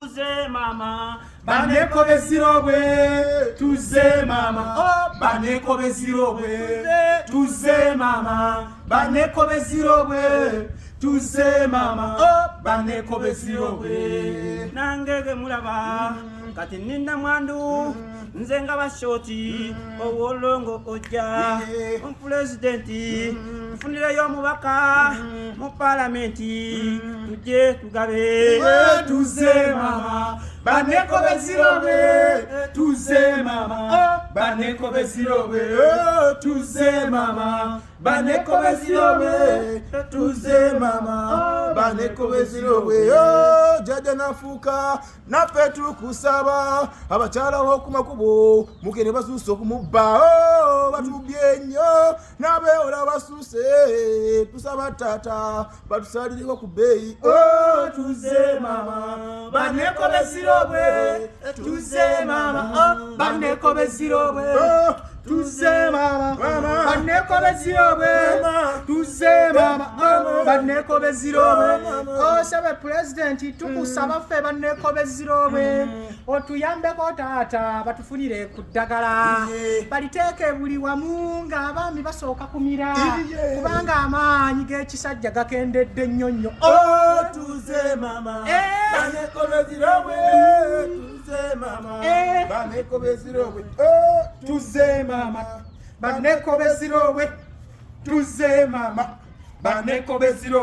Tuze mama, banekolera tuze mama, oh banekolera tuze mama, banekolera tuze mama, oh banekolera nangege mulaba kati ninda mwandu nzenga bashoti owolongo oja presidenti mfunire yo mubaka mu parliamenti tuje tugabe tuze mama, banekolera tuze mama, oh banekolera tuze mama, banekolera tuze mama, banekolera jaja nafuka na petu kusaba abachala ho kumakubo mukene basuso kumubba batubyenyo nabeola basuse tusaba tata batusaliriko ku bei tuze mama, banekolera tuze mama, banekolera tuze mama, banekolera tuze mama, banekolera oh sabe president tukusaba fe banekolera otuyambeko tata batufunire kudagala baliteke buli wamu nga abami basooka kumira kubanga amaanyi g'ekisajja gakendedde nnyonnyo tuze mama, banekolera tuze mama, banekolera tuze mama, banekolera tuze mama, banekolera